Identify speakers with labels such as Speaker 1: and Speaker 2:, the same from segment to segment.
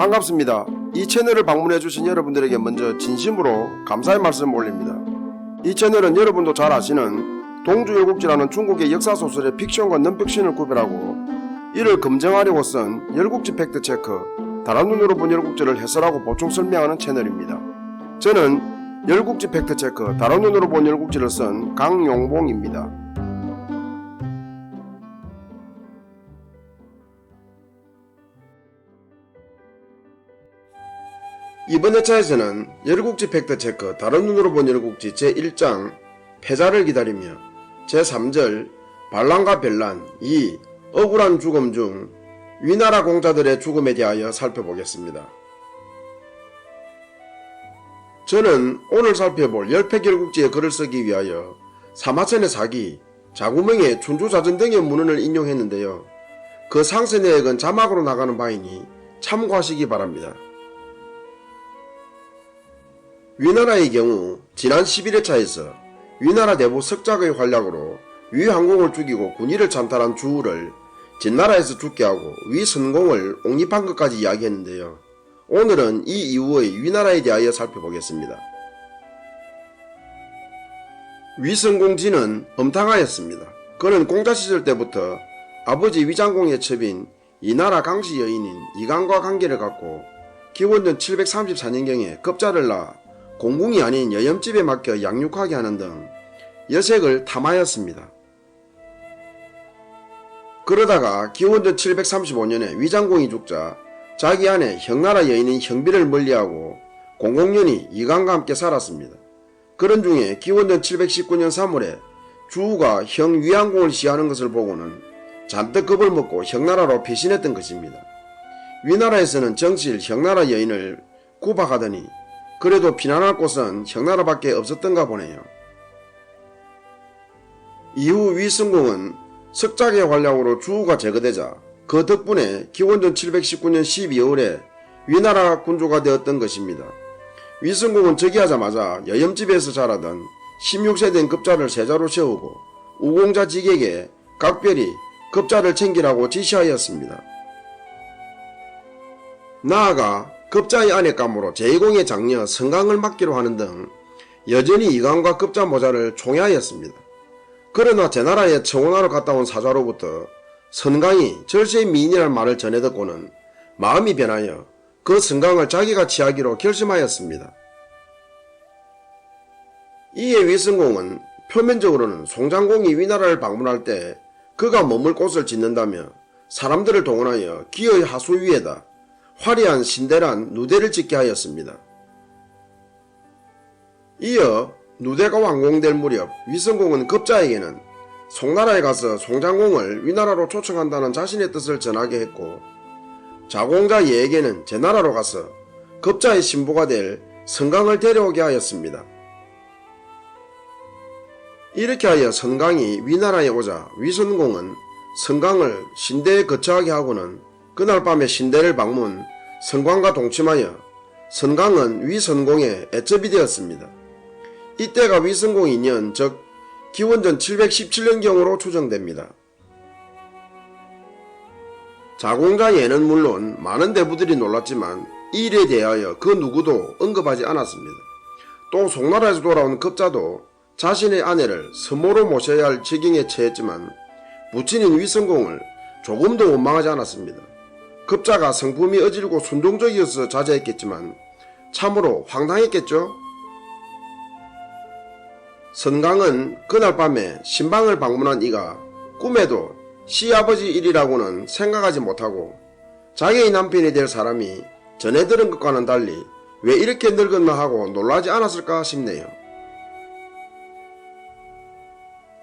Speaker 1: 반갑습니다. 이 채널을 방문해주신 여러분들에게 먼저 진심으로 감사의 말씀 올립니다. 이 채널은 여러분도 잘 아시는 동주열국지라는 중국의 역사소설의 픽션과 넌픽션을 구별하고 이를 검증하려고 쓴 열국지 팩트체크, 다른 눈으로 본 열국지를 해설하고 보충 설명하는 채널입니다. 저는 열국지 팩트체크, 다른 눈으로 본 열국지를 쓴 강용봉입니다. 이번 회차에서는 열국지 팩트체크, 다른 눈으로 본 열국지 제1장 패자를 기다리며 제3절 반란과 변란 2 억울한 죽음 중 위나라 공자들의 죽음에 대하여 살펴보겠습니다. 저는 오늘 살펴볼 열패열국지의 글을 쓰기 위하여 사마천의 사기, 자구명의 춘추자전 등의 문헌을 인용했는데요. 그 상세 내역은 자막으로 나가는 바이니 참고하시기 바랍니다. 위나라의 경우 지난 11회차에서 위나라 내부 석작의 활약으로 위항공을 죽이고 군의를 찬탈한 주우를 진나라에서 죽게 하고 위선공을 옹립한 것까지 이야기했는데요. 오늘은 이 이후의 위나라에 대하여 살펴보겠습니다. 위선공진은 엄탕하였습니다. 그는 공자 시절 때부터 아버지 위장공의 첩인 이나라 강씨 여인인 이강과 관계를 갖고 기원전 734년경에 급자를 낳아 공궁이 아닌 여염집에 맡겨 양육하게 하는 등 여색을 탐하였습니다. 그러다가 기원전 735년에 위장공이 죽자 자기 아내 형나라 여인인 형비를 멀리하고 공공년이 이강과 함께 살았습니다. 그런 중에 기원전 719년 3월에 주우가 형 위항공을 시하는 것을 보고는 잔뜩 겁을 먹고 형나라로 피신했던 것입니다. 위나라에서는 정실 형나라 여인을 구박하더니 그래도 피난할 곳은 형나라밖에 없었던가 보네요. 이후 위성공은 석작의 활약으로 주우가 제거되자 그 덕분에 기원전 719년 12월에 위나라 군주가 되었던 것입니다. 위성공은 즉위하자마자 여염집에서 자라던 16세 된 급자를 세자로 세우고 우공자 직에게 각별히 급자를 챙기라고 지시하였습니다. 나아가 급자의 아내감으로 제2공의 장녀 성강을 맡기로 하는 등 여전히 이강과 급자 모자를 총애하였습니다. 그러나 제나라에 청혼하러 갔다 온 사자로부터 선강이 절세의 미인이라는 말을 전해 듣고는 마음이 변하여 그 선강을 자기가 취하기로 결심하였습니다. 이에 위성공은 표면적으로는 송장공이 위나라를 방문할 때 그가 머물 곳을 짓는다며 사람들을 동원하여 기어의 하수 위에다 화려한 신대란 누대를 짓게 하였습니다. 이어 누대가 완공될 무렵 위성공은 급자에게는 송나라에 가서 송장공을 위나라로 초청한다는 자신의 뜻을 전하게 했고 자공자 예에게는 제나라로 가서 급자의 신부가 될 선강을 데려오게 하였습니다. 이렇게 하여 선강이 위나라에 오자 위선공은 선강을 신대에 거처하게 하고는 그날 밤에 신대를 방문, 선광과 동침하여 선강은 위선공의 애첩이 되었습니다. 이때가 위선공 2년, 즉 기원전 717년경으로 추정됩니다. 자공자 예는 물론 많은 대부들이 놀랐지만 이 일에 대하여 그 누구도 언급하지 않았습니다. 또 송나라에서 돌아온 급자도 자신의 아내를 서모로 모셔야 할 지경에 처했지만 부친인 위선공을 조금도 원망하지 않았습니다. 급자가 성품이 어질고 순종적이어서 자제했겠지만 참으로 황당했겠죠. 선강은 그날 밤에 신방을 방문한 이가 꿈에도 시아버지 일이라고는 생각하지 못하고 자기의 남편이 될 사람이 전에 들은 것과는 달리 왜 이렇게 늙었나 하고 놀라지 않았을까 싶네요.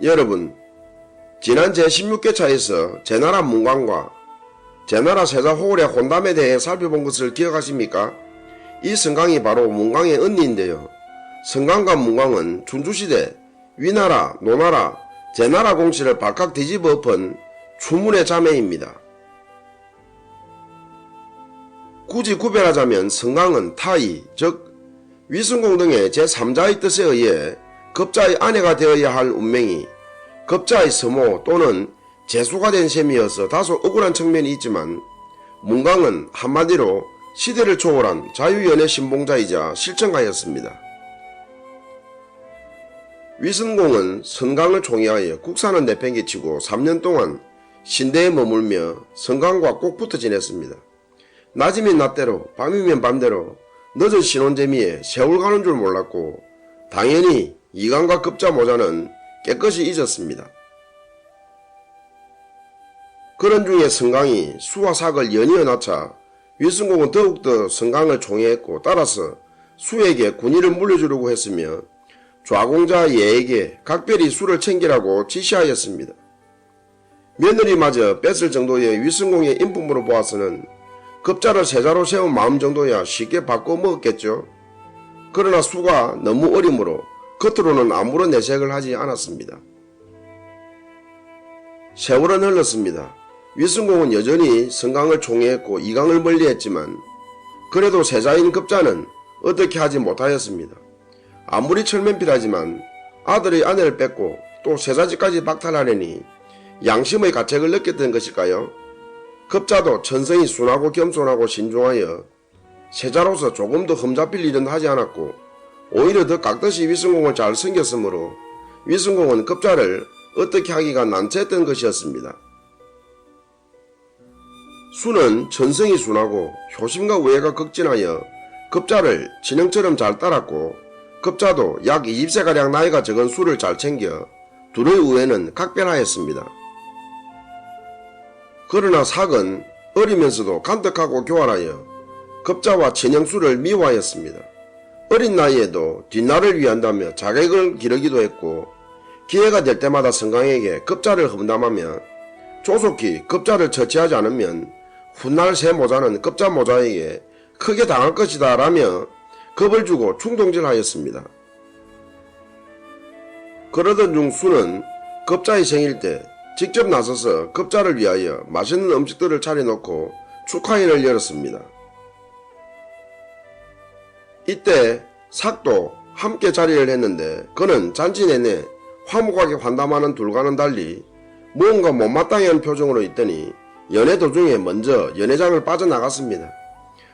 Speaker 1: 여러분, 지난 제16회차에서 제나라 문광과 제나라 세자 호울의 혼담에 대해 살펴본 것을 기억하십니까? 이 선강이 바로 문광의 언니인데요. 선강과 문광은 춘추시대 위나라, 노나라, 제나라 공씨를 발칵 뒤집어 엎은 추문의 자매입니다. 굳이 구별하자면 선강은 타이, 즉 위선공 등의 제3자의 뜻에 의해 급자의 아내가 되어야 할 운명이 급자의 서모 또는 제수가 된 셈이어서 다소 억울한 측면이 있지만 문광은 한마디로 시대를 초월한 자유연애 신봉자이자 실천가였습니다. 위승공은 선강을 총애하여 국산을 내팽개치고 3년 동안 신대에 머물며 선강과 꼭 붙어 지냈습니다. 낮이면 낮대로 밤이면 밤대로 늦은 신혼재미에 세월 가는 줄 몰랐고 당연히 이강과 급자 모자는 깨끗이 잊었습니다. 그런 중에 선강이 수와 sak을 연이어 낳자 위승공은 더욱더 선강을 총애했고 따라서 수에게 군의를 물려주려고 했으며 좌공자 예에게 각별히 수를 챙기라고 지시하였습니다. 며느리마저 뺏을 정도의 위승공의 인품으로 보아서는 급자를 세자로 세운 마음 정도야 쉽게 바꿔 먹었겠죠. 그러나 수가 너무 어리므로 겉으로는 아무런 내색을 하지 않았습니다. 세월은 흘렀습니다. 위승공은 여전히 선강을 총애했고 이강을 멀리했지만 그래도 세자인 급자는 어떻게 하지 못하였습니다. 아무리 철면피라지만 아들의 아내를 뺏고 또 세자지까지 박탈하려니 양심의 가책을 느꼈던 것일까요? 급자도 천성이 순하고 겸손하고 신중하여 세자로서 조금 더 흠잡힐 일은 하지 않았고 오히려 더 깍듯이 위승공을 잘 섬겼으므로 위승공은 급자를 어떻게 하기가 난처했던 것이었습니다. 수는 천성이 순하고 효심과 우애가 극진하여 급자를 진영처럼 잘 따랐고 급자도 약 20세가량 나이가 적은 수를 잘 챙겨 둘의 우애는 각별하였습니다. 그러나 sak은 어리면서도 간덕하고 교활하여 급자와 친형수를 미워하였습니다. 어린 나이에도 뒷날을 위한다며 자객을 기르기도 했고 기회가 될 때마다 선강에게 급자를 험담하며 조속히 급자를 처치하지 않으면 훗날 새 모자는 급자 모자에게 크게 당할 것이다 라며 겁을 주고 충동질하였습니다. 그러던 중 수는 급자의 생일 때 직접 나서서 급자를 위하여 맛있는 음식들을 차려놓고 축하회를 열었습니다. 이때 sak도 함께 자리를 했는데 그는 잔치 내내 화목하게 환담하는 둘과는 달리 무언가 못마땅한 표정으로 있더니 연애 도중에 먼저 연회장을 빠져나갔습니다.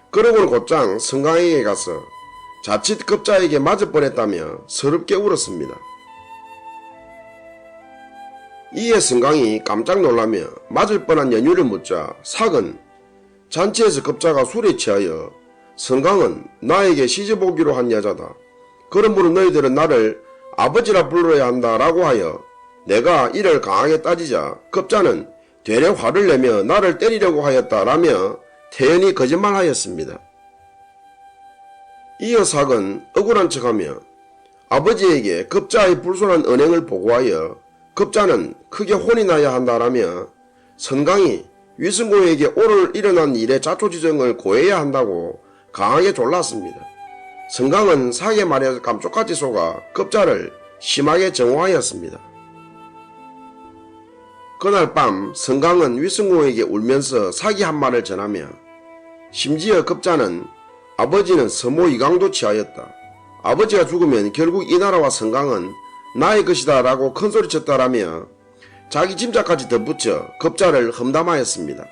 Speaker 1: 그러고는 곧장 선강에게 가서 자칫 급자에게 맞을 뻔했다며 서럽게 울었습니다. 이에 선강이 깜짝 놀라며 맞을 뻔한 연유를 묻자 sak은 잔치에서 급자가 술에 취하여 선강은 나에게 시집오기로 한 여자다. 그러므로 너희들은 나를 아버지라 불러야 한다 라고 하여 내가 이를 강하게 따지자 급자는 되레 화를 내며 나를 때리려고 하였다 라며 태연히 거짓말하였습니다. 이어 sak은 억울한 척하며 아버지에게 급자의 불손한 언행을 보고하여 급자는 크게 혼이 나야 한다라며 선강이 위승공에게 오늘 일어난 일의 자초지정을 고해야 한다고 강하게 졸랐습니다. 선강은 sak의 말에 감쪽같이 속아 급자를 심하게 정오하였습니다. 그날 밤 선강은 위승공에게 울면서 sak이 한 말을 전하며 심지어 급자는 아버지는 서모 이강도 취하였다. 아버지가 죽으면 결국 이 나라와 선강은 나의 것이다 라고 큰소리쳤다라며 자기 짐작까지 덧붙여 급자를 험담하였습니다.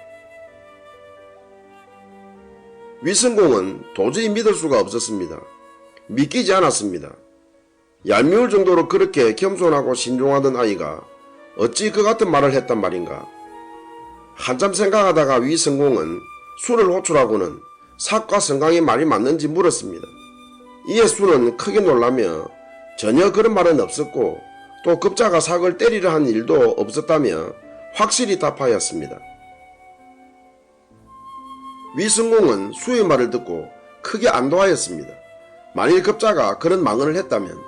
Speaker 1: 위승공은 도저히 믿을 수가 없었습니다. 믿기지 않았습니다. 얄미울 정도로 그렇게 겸손하고 신중하던 아이가 어찌 그 같은 말을 했단 말인가. 한참 생각하다가 위승공은 수를 호출하고는 sak과 선강의 말이 맞는지 물었습니다. 이에 수는 크게 놀라며 전혀 그런 말은 없었고 또 급자가 sak을 때리려 한 일도 없었다며 확실히 답하였습니다. 위승공은 수의 말을 듣고 크게 안도하였습니다. 만일 급자가 그런 망언을 했다면,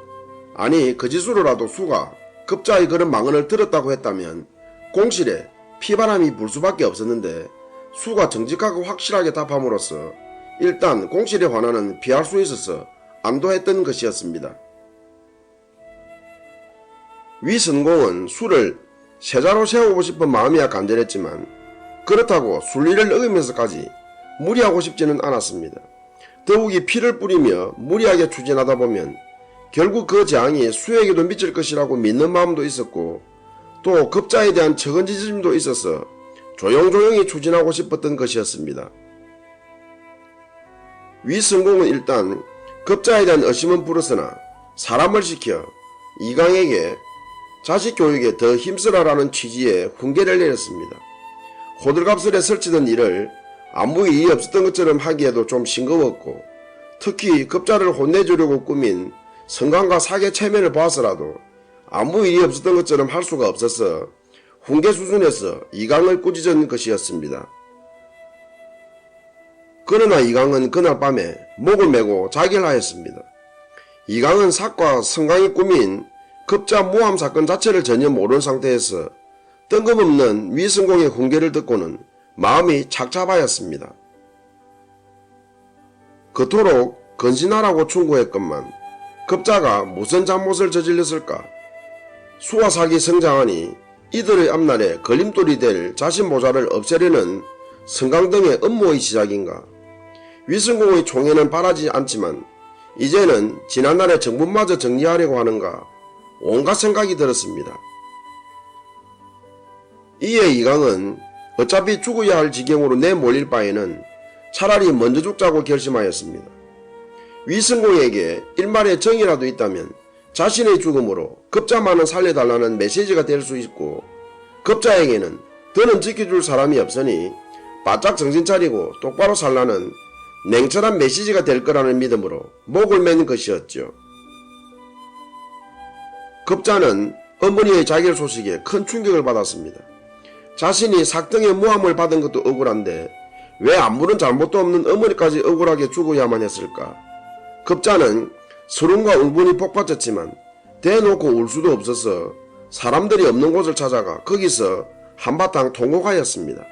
Speaker 1: 아니 거짓으로라도 수가 급자의 그런 망언을 들었다고 했다면 공실에 피바람이 불 수밖에 없었는데 수가 정직하고 확실하게 답함으로써 일단 공실의 환난은 피할 수 있어서 안도했던 것이었습니다. 위선공은 수를 세자로 세우고 싶은 마음이야 간절했지만 그렇다고 순리를 어기면서까지 무리하고 싶지는 않았습니다. 더욱이 피를 뿌리며 무리하게 추진하다 보면 결국 그 재앙이 수에게도 미칠 것이라고 믿는 마음도 있었고 또 급자에 대한 처근지짐도 있어서 조용조용히 추진하고 싶었던 것이었습니다. 위성공은 일단 급자에 대한 의심은 풀었으나 사람을 시켜 이강에게 자식 교육에 더 힘쓰라라는 취지의 훈계를 내렸습니다. 호들갑스레 설치던 일을 아무 일이 없었던 것처럼 하기에도 좀 싱거웠고, 특히 급자를 혼내주려고 꾸민 성강과 사계 체면을 봐서라도 아무 일이 없었던 것처럼 할 수가 없어서 훈계 수준에서 이강을 꾸짖은 것이었습니다. 그러나 이강은 그날 밤에 목을 메고 자기를 하였습니다. 이강은 삭과 성강이 꾸민 급자 모함 사건 자체를 전혀 모르는 상태에서 뜬금없는 위성공의 훈계를 듣고는 마음이 착잡하였습니다. 그토록 건신하라고 충고했건만 급자가 무슨 잘못을 저질렀을까? 수와 삭이 성장하니 이들의 앞날에 걸림돌이 될 자신 모자를 없애려는 성강 등의 음모의 시작인가? 위성공의 총애는 바라지 않지만 이제는 지난날의 정분마저 정리하려고 하는가? 온갖 생각이 들었습니다. 이에 이강은 어차피 죽어야 할 지경으로 내몰릴 바에는 차라리 먼저 죽자고 결심하였습니다. 위성공에게 일말의 정이라도 있다면 자신의 죽음으로 급자만은 살려달라는 메시지가 될 수 있고, 급자에게는 더는 지켜줄 사람이 없으니 바짝 정신 차리고 똑바로 살라는 냉철한 메시지가 될 거라는 믿음으로 목을 맨 것이었죠. 급자는 어머니의 자결 소식에 큰 충격을 받았습니다. 자신이 삭등의 모함을 받은 것도 억울한데 왜 아무런 잘못도 없는 어머니까지 억울하게 죽어야만 했을까? 급자는 서름과 울분이 폭받쳤지만 대놓고 울 수도 없어서 사람들이 없는 곳을 찾아가 거기서 한바탕 통곡하였습니다.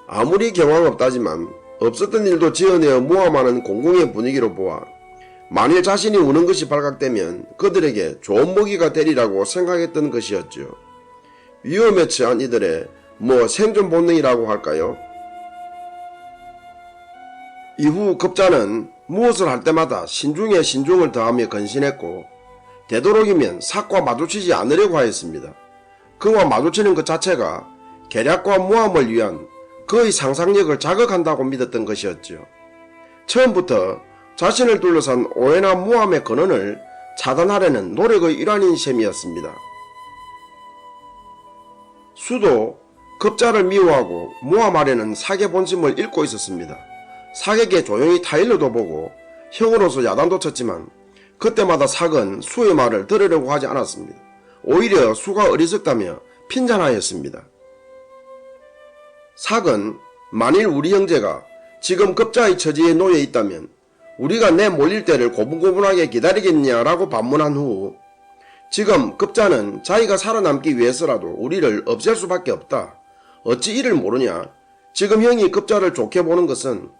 Speaker 1: 아무리 경황 없다지만 없었던 일도 지어내어 모함하는 공공의 분위기로 보아 만일 자신이 우는 것이 발각되면 그들에게 좋은 먹이가 되리라고 생각했던 것이었죠. 위험에 처한 이들의 생존 본능이라고 할까요? 이후 급자는 무엇을 할 때마다 신중에 신중을 더하며 건신했고, 되도록이면 삭과 마주치지 않으려고 하였습니다. 그와 마주치는 것 자체가 계략과 모함을 위한 그의 상상력을 자극한다고 믿었던 것이었죠. 처음부터 자신을 둘러싼 오해나 모함의 근원을 차단하려는 노력의 일환인 셈이었습니다. 수도 급자를 미워하고 모함하려는 삭의 본심을 읽고 있었습니다. 삭에게 조용히 타일러도 보고 형으로서 야단도 쳤지만 그때마다 삭은 수의 말을 들으려고 하지 않았습니다. 오히려 수가 어리석다며 핀잔하였습니다. 삭은 만일 우리 형제가 지금 급자의 처지에 놓여 있다면 우리가 내몰릴 때를 고분고분하게 기다리겠냐라고 반문한 후, 지금 급자는 자기가 살아남기 위해서라도 우리를 없앨 수밖에 없다. 어찌 이를 모르냐? 지금 형이 급자를 좋게 보는 것은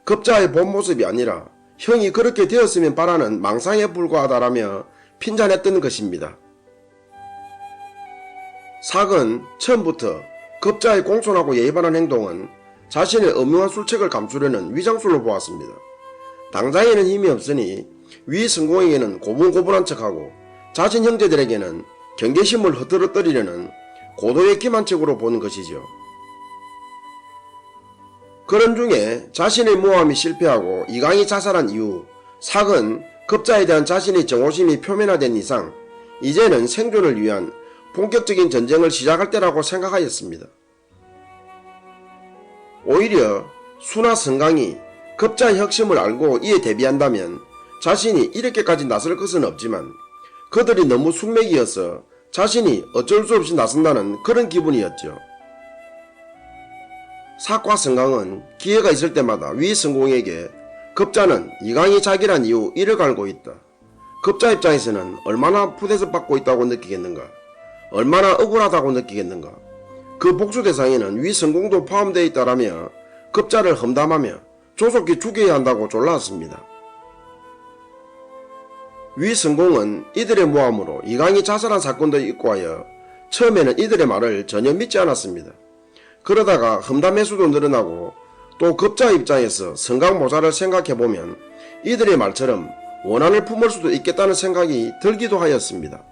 Speaker 1: 급자의 본 모습이 아니라 형이 그렇게 되었으면 바라는 망상에 불과하다라며 핀잔했던 것입니다. 삭은 처음부터 급자의 공손하고 예의 바른 행동은 자신의 엄중한 술책을 감추려는 위장술로 보았습니다. 당장에는 힘이 없으니 위성공에게는 고분고분한 척하고 자신 형제들에게는 경계심을 흐트러뜨리려는 고도의 기만 척으로 보는 것이죠. 그런 중에 자신의 모함이 실패하고 이강이 자살한 이후 삭은 급자에 대한 자신의 정오심이 표면화된 이상 이제는 생존을 위한 본격적인 전쟁을 시작할 때라고 생각하였습니다. 오히려 수나 성강이 급자의 혁심을 알고 이에 대비한다면 자신이 이렇게까지 나설 것은 없지만 그들이 너무 숙맥이어서 자신이 어쩔 수 없이 나선다는 그런 기분이었죠. 삭과 성강은 기회가 있을 때마다 위성공에게 급자는 이강이 자기란 이유 이를 갈고 있다. 급자 입장에서는 얼마나 푸대접 받고 있다고 느끼겠는가. 얼마나 억울하다고 느끼겠는가. 그 복수 대상에는 위성공도 포함되어 있다라며 급자를 험담하며 조속히 죽여야 한다고 졸라왔습니다. 위성공은 이들의 모함으로 이강이 자살한 사건도 있고 하여 처음에는 이들의 말을 전혀 믿지 않았습니다. 그러다가 험담 횟수도 늘어나고 또 급자 입장에서 성강 모자를 생각해보면 이들의 말처럼 원한을 품을 수도 있겠다는 생각이 들기도 하였습니다.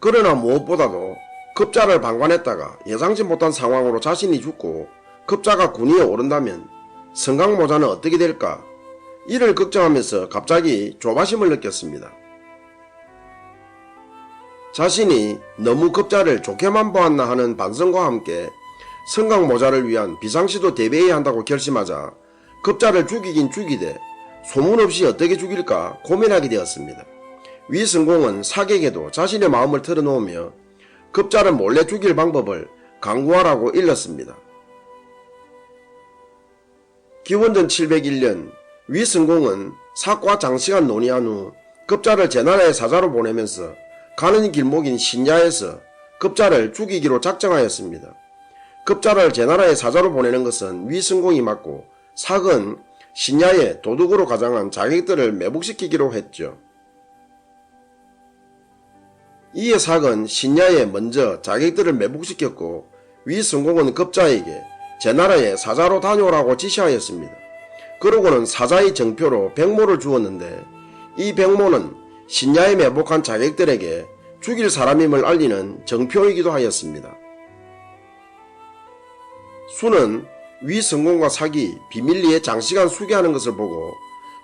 Speaker 1: 그러나 무엇보다도 급자를 방관했다가 예상치 못한 상황으로 자신이 죽고 급자가 군 위에 오른다면 성강모자는 어떻게 될까? 이를 걱정하면서 갑자기 조바심을 느꼈습니다. 자신이 너무 급자를 좋게만 보았나 하는 반성과 함께 성강모자를 위한 비상시도 대비해야 한다고 결심하자 급자를 죽이긴 죽이되 소문 없이 어떻게 죽일까 고민하게 되었습니다. 위성공은 사객에도 자신의 마음을 털어놓으며 급자를 몰래 죽일 방법을 강구하라고 일렀습니다. 기원전 701년 위성공은 사과 장시간 논의한 후 급자를 제나라의 사자로 보내면서 가는 길목인 신야에서 급자를 죽이기로 작정하였습니다. 급자를 제나라의 사자로 보내는 것은 위성공이 맡고 삭은 신야에 도둑으로 가장한 자객들을 매복시키기로 했죠. 이에 삭은 신야에 먼저 자객들을 매복시켰고 위성공은 급자에게 제나라에 사자로 다녀오라고 지시하였습니다. 그러고는 사자의 정표로 백모를 주었는데 이 백모는 신야에 매복한 자객들에게 죽일 사람임을 알리는 정표이기도 하였습니다. 수는 위성공과 삭이 비밀리에 장시간 수계하는 것을 보고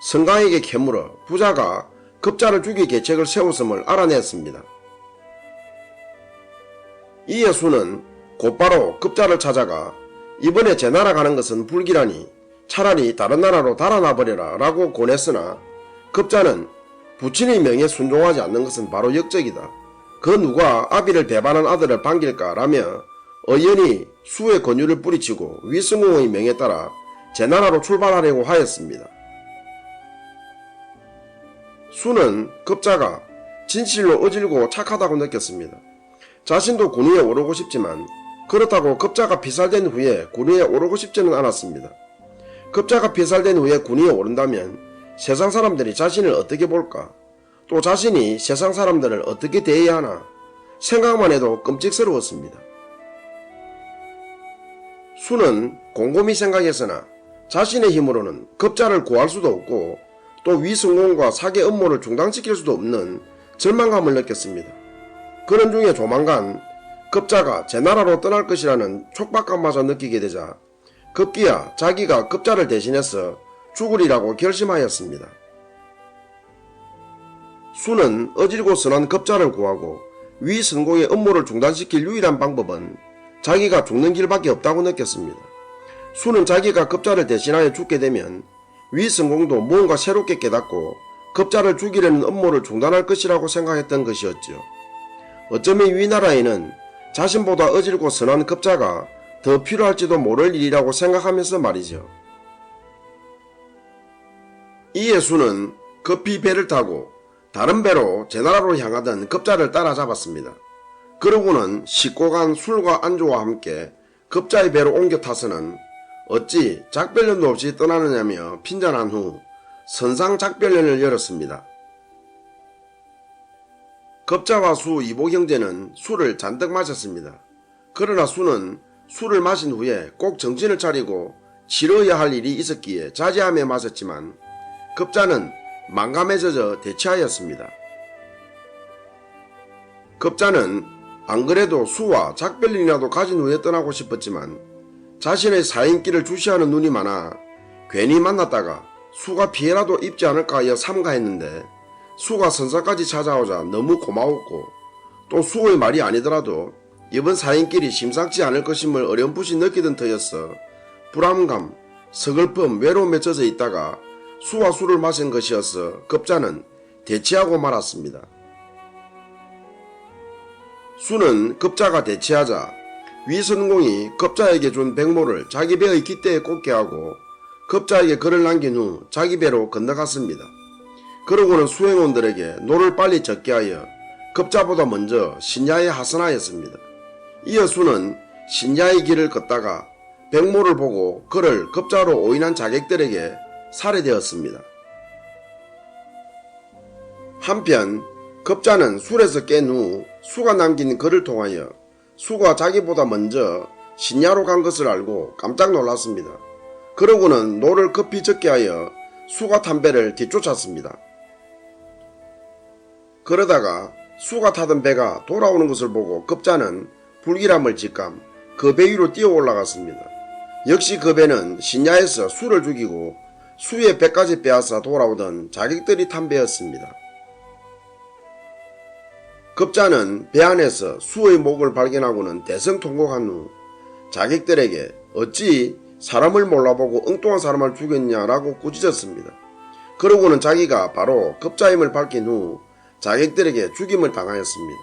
Speaker 1: 성강에게 캐물어 부자가 급자를 죽일 계책을 세웠음을 알아냈습니다. 이에 수는 곧바로 급자를 찾아가 이번에 제나라 가는 것은 불길하니 차라리 다른 나라로 달아나버려라 라고 권했으나 급자는 부친의 명에 순종하지 않는 것은 바로 역적이다. 그 누가 아비를 배반한 아들을 반길까 라며 의연히 수의 권유를 뿌리치고 위성공의 명에 따라 제나라로 출발하려고 하였습니다. 수는 급자가 진실로 어질고 착하다고 느꼈습니다. 자신도 군위에 오르고 싶지만 그렇다고 급자가 피살된 후에 군위에 오르고 싶지는 않았습니다. 급자가 피살된 후에 군위에 오른다면 세상 사람들이 자신을 어떻게 볼까? 또 자신이 세상 사람들을 어떻게 대해야 하나? 생각만 해도 끔찍스러웠습니다. 수는 곰곰이 생각했으나 자신의 힘으로는 급자를 구할 수도 없고 또 위성공과 삭의 음모를 중단시킬 수도 없는 절망감을 느꼈습니다. 그런 중에 조만간 급자가 제나라로 떠날 것이라는 촉박감마저 느끼게 되자 급기야 자기가 급자를 대신해서 죽으리라고 결심하였습니다. 수는 어질고 선한 급자를 구하고 위성공의 음모를 중단시킬 유일한 방법은 자기가 죽는 길밖에 없다고 느꼈습니다. 수는 자기가 급자를 대신하여 죽게 되면 위성공도 무언가 새롭게 깨닫고 급자를 죽이려는 음모를 중단할 것이라고 생각했던 것이었죠. 어쩌면 위나라에는 자신보다 어질고 선한 급자가 더 필요할지도 모를 일이라고 생각하면서 말이죠. 이에 수는 급히 배를 타고 다른 배로 제나라로 향하던 급자를 따라잡았습니다. 그러고는 싣고 간 술과 안주와 함께 급자의 배로 옮겨 타서는 어찌 작별련도 없이 떠나느냐며 핀잔한 후 선상 작별련을 열었습니다. 급자와 수 이복 형제는 술을 잔뜩 마셨습니다. 그러나 수는 술을 마신 후에 꼭 정신을 차리고 치러야 할 일이 있었기에 자제하며 마셨지만 급자는 망감에 젖어 대치하였습니다. 급자는 안 그래도 수와 작별이라도 가진 후에 떠나고 싶었지만 자신의 사인길을 주시하는 눈이 많아 괜히 만났다가 수가 피해라도 입지 않을까 하여 삼가했는데 수가 선사까지 찾아오자 너무 고마웠고 또 수의 말이 아니더라도 이번 사인길이 심상치 않을 것임을 어렴풋이 느끼던 터였어 불안감, 서글픔, 외로움에 젖어 있다가 수와 술을 마신 것이어서 급자는 대치하고 말았습니다. 수는 급자가 대치하자 위성공이 급자에게 준 백모를 자기 배의 깃대에 꽂게 하고 급자에게 글을 남긴 후 자기 배로 건너갔습니다. 그러고는 수행원들에게 노를 빨리 적게 하여 급자보다 먼저 신야에 하선하였습니다. 이어 수는 신야의 길을 걷다가 백모를 보고 그를 급자로 오인한 자객들에게 살해되었습니다. 한편 급자는 술에서 깬 후 수가 남긴 글을 통하여 수가 자기보다 먼저 신야로 간 것을 알고 깜짝 놀랐습니다. 그러고는 노를 급히 적게 하여 수가 탄 배를 뒤쫓았습니다. 그러다가 수가 타던 배가 돌아오는 것을 보고 급자는 불길함을 직감 그 배 위로 뛰어 올라갔습니다. 역시 그 배는 신야에서 수를 죽이고 수의 배까지 빼앗아 돌아오던 자객들이 탄 배였습니다. 급자는 배 안에서 수의 목을 발견하고는 대성통곡한 후 자객들에게 어찌 사람을 몰라보고 엉뚱한 사람을 죽였냐라고 꾸짖었습니다. 그러고는 자기가 바로 급자임을 밝힌 후 자객들에게 죽임을 당하였습니다.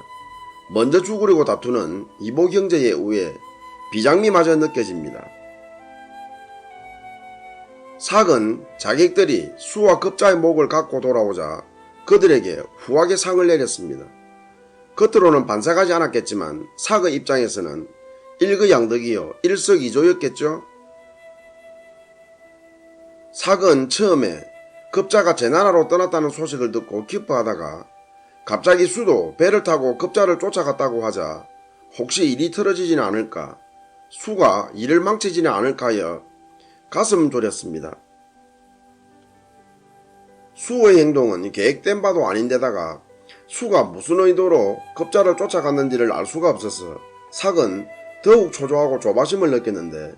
Speaker 1: 먼저 죽으려고 다투는 이복 형제에 의해 비장미마저 느껴집니다. 삭은 자객들이 수와 급자의 목을 갖고 돌아오자 그들에게 후하게 상을 내렸습니다. 겉으로는 반삭하지 않았겠지만 삭의 입장에서는 일거양득이요 일석이조였겠죠. 삭은 처음에 급자가 제나라로 떠났다는 소식을 듣고 기뻐하다가 갑자기 수도 배를 타고 급자를 쫓아갔다고 하자 혹시 일이 틀어지지는 않을까, 수가 일을 망치지는 않을까 하여 가슴 졸였습니다. 수의 행동은 계획된 바도 아닌데다가 수가 무슨 의도로 급자를 쫓아갔는지를 알 수가 없어서 삭은 더욱 초조하고 조바심을 느꼈는데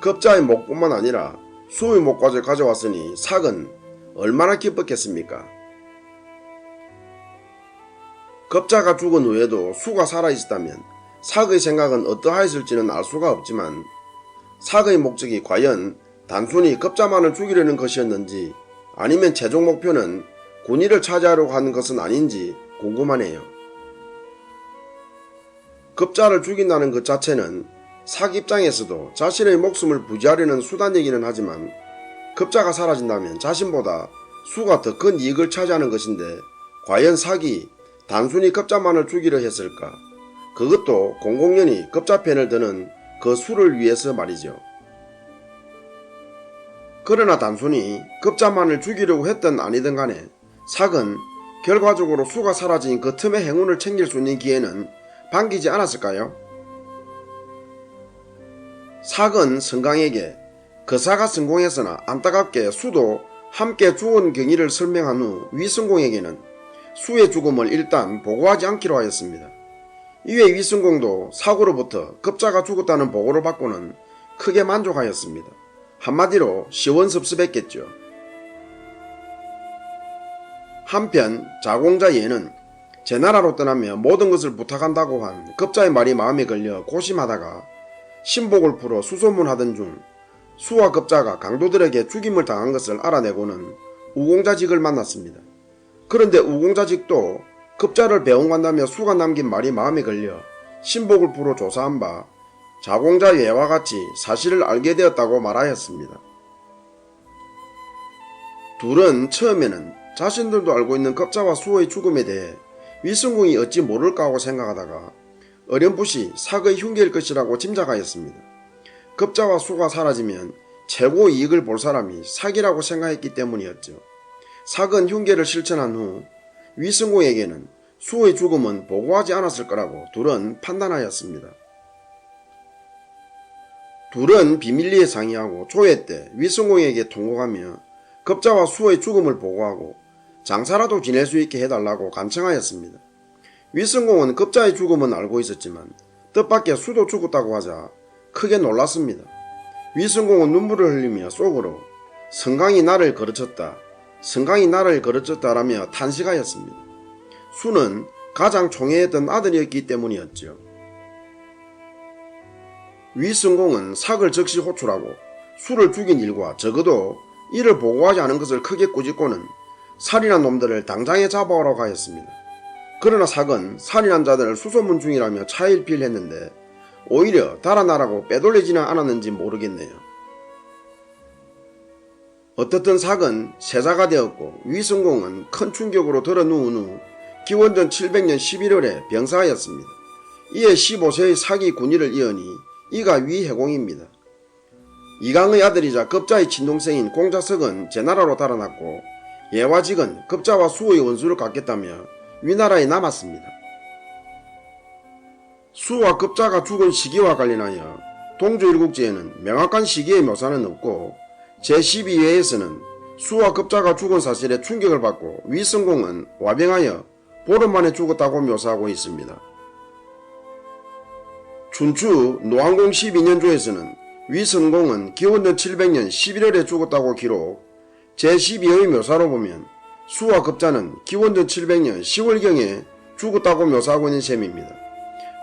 Speaker 1: 급자의 목뿐만 아니라 수의 목까지 가져왔으니 삭은 얼마나 기뻤겠습니까? 급자가 죽은 후에도 수가 살아있었다면 삭의 생각은 어떠하였을지는 알 수가 없지만 삭의 목적이 과연 단순히 급자만을 죽이려는 것이었는지 아니면 최종 목표는 군의를 차지하려고 하는 것은 아닌지 궁금하네요. 급자를 죽인다는 것 자체는 삭 입장에서도 자신의 목숨을 부지하려는 수단이기는 하지만 급자가 사라진다면 자신보다 수가 더 큰 이익을 차지하는 것인데 과연 삭이 단순히 급자만을 죽이려 했을까? 그것도 공공연히 급자편을 드는 그 수를 위해서 말이죠. 그러나 단순히 급자만을 죽이려고 했든 아니든 간에 삭은 결과적으로 수가 사라진 그 틈의 행운을 챙길 수 있는 기회는 반기지 않았을까요? 삭은 성강에게 거사가 성공했으나 안타깝게 수도 함께 죽은 경위를 설명한 후 위성공에게는 수의 죽음을 일단 보고하지 않기로 하였습니다. 이에 위성공도 삭으로부터 급자가 죽었다는 보고를 받고는 크게 만족하였습니다. 한마디로 시원섭섭했겠죠. 한편 자공자 예는 제나라로 떠나며 모든 것을 부탁한다고 한 급자의 말이 마음에 걸려 고심하다가 신복을 풀어 수소문하던 중 수와 급자가 강도들에게 죽임을 당한 것을 알아내고는 우공자직을 만났습니다. 그런데 우공자직도 급자를 배웅한다며 수가 남긴 말이 마음에 걸려 신복을 풀어 조사한 바 자공자 예와 같이 사실을 알게 되었다고 말하였습니다. 둘은 처음에는 자신들도 알고 있는 급자와 수의 죽음에 대해 위성공이 어찌 모를까 하고 생각하다가 어렴풋이 삭의 흉계일 것이라고 짐작하였습니다. 급자와 수가 사라지면 최고 이익을 볼 사람이 삭이라고 생각했기 때문이었죠. 삭은 흉계를 실천한 후 위성공에게는 수의 죽음은 보고하지 않았을 거라고 둘은 판단하였습니다. 둘은 비밀리에 상의하고 조회 때 위성공에게 통곡하며 급자와 수의 죽음을 보고하고 장사라도 지낼 수 있게 해달라고 간청하였습니다. 위성공은 급자의 죽음은 알고 있었지만 뜻밖의 수도 죽었다고 하자 크게 놀랐습니다. 위성공은 눈물을 흘리며 속으로 성강이 나를 거르쳤다, 성강이 나를 거르쳤다라며 탄식하였습니다. 수는 가장 총애했던 아들이었기 때문이었죠. 위성공은 삭을 즉시 호출하고 수를 죽인 일과 적어도 이를 보고하지 않은 것을 크게 꾸짖고는 살인한 놈들을 당장에 잡아오라고 하였습니다. 그러나 삭은 살인한 자들을 수소문 중이라며 차일피일했는데 오히려 달아나라고 빼돌리지는 않았는지 모르겠네요. 어떻든 삭은 세자가 되었고 위성공은 큰 충격으로 들어누운 후 기원전 700년 11월에 병사하였습니다. 이에 15세의 삭이 군의를 이으니 이가 위해공입니다. 이강의 아들이자 급자의 친동생인 공자석은 제나라로 달아났고 예화직은 급자와 수의 원수를 갖겠다며 위나라에 남았습니다. 수와 급자가 죽은 시기와 관련하여 동주일국지에는 명확한 시기의 묘사는 없고 제12회에서는 수와 급자가 죽은 사실에 충격을 받고 위성공은 와병하여 보름 만에 죽었다고 묘사하고 있습니다. 춘추 노항공 12년조에서는 위선공은 기원전 700년 11월에 죽었다고 기록, 제12의 묘사로 보면 수와 급자는 기원전 700년 10월경에 죽었다고 묘사하고 있는 셈입니다.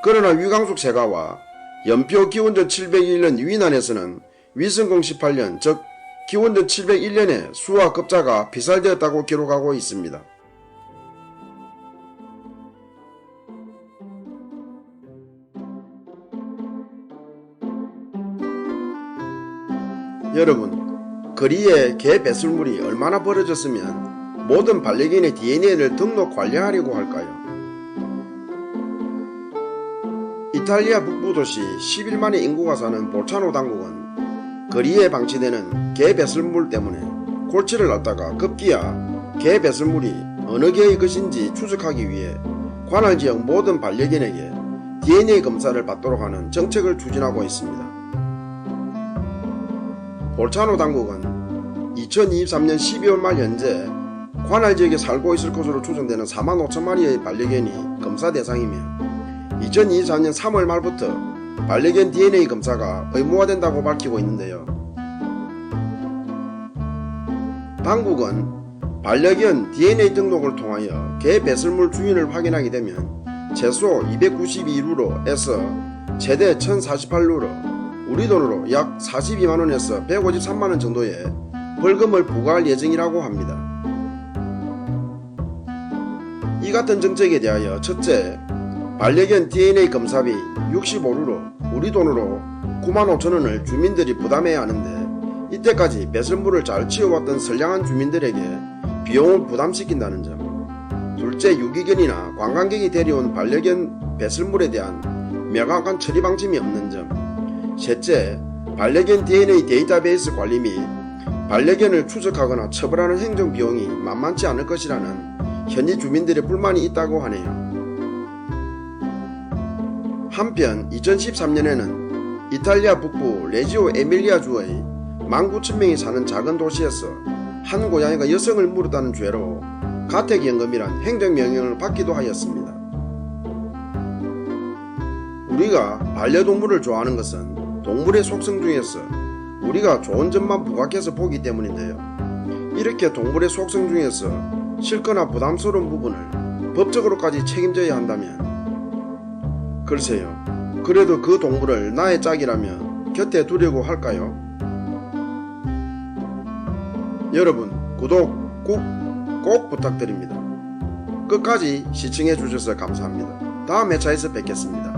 Speaker 1: 그러나 위광숙 세가와 연표 기원전 701년 위난에서는 위선공 18년 즉 기원전 701년에 수와 급자가 피살되었다고 기록하고 있습니다. 여러분, 거리에 개 배설물이 얼마나 벌어졌으면 모든 반려견의 DNA를 등록 관리하려고 할까요? 이탈리아 북부 도시 11만의 인구가 사는 볼차노 당국은 거리에 방치되는 개 배설물 때문에 골치를 앓다가 급기야 개 배설물이 어느 개의 것인지 추적하기 위해 관할 지역 모든 반려견에게 DNA 검사를 받도록 하는 정책을 추진하고 있습니다. 볼차노 당국은 2023년 12월 말 현재 관할 지역에 살고 있을 것으로 추정되는 4만 5천 마리의 반려견이 검사 대상이며 2024년 3월 말부터 반려견 DNA 검사가 의무화된다고 밝히고 있는데요. 당국은 반려견 DNA 등록을 통하여 개 배설물 주인을 확인하게 되면 최소 292루로에서 최대 1048루로, 우리 돈으로 약 42만원에서 153만원 정도의 벌금을 부과할 예정이라고 합니다. 이 같은 정책에 대하여 첫째, 반려견 DNA 검사비 65루로, 우리 돈으로 95,000원을 주민들이 부담해야 하는데 이때까지 배설물을 잘 치워왔던 선량한 주민들에게 비용을 부담시킨다는 점. 둘째, 유기견이나 관광객이 데려온 반려견 배설물에 대한 명확한 처리 방침이 없는 점. 셋째, 반려견 DNA 데이터베이스 관리 및 반려견을 추적하거나 처벌하는 행정비용이 만만치 않을 것이라는 현지 주민들의 불만이 있다고 하네요. 한편 2013년에는 이탈리아 북부 레지오 에밀리아 주의 19,000명이 사는 작은 도시에서 한 고양이가 여성을 물었다는 죄로 가택연금이란 행정명령을 받기도 하였습니다. 우리가 반려동물을 좋아하는 것은 동물의 속성 중에서 우리가 좋은 점만 부각해서 보기 때문인데요. 이렇게 동물의 속성 중에서 싫거나 부담스러운 부분을 법적으로까지 책임져야 한다면 글쎄요, 그래도 그 동물을 나의 짝이라며 곁에 두려고 할까요? 여러분, 구독 꼭 부탁드립니다. 끝까지 시청해 주셔서 감사합니다. 다음 회차에서 뵙겠습니다.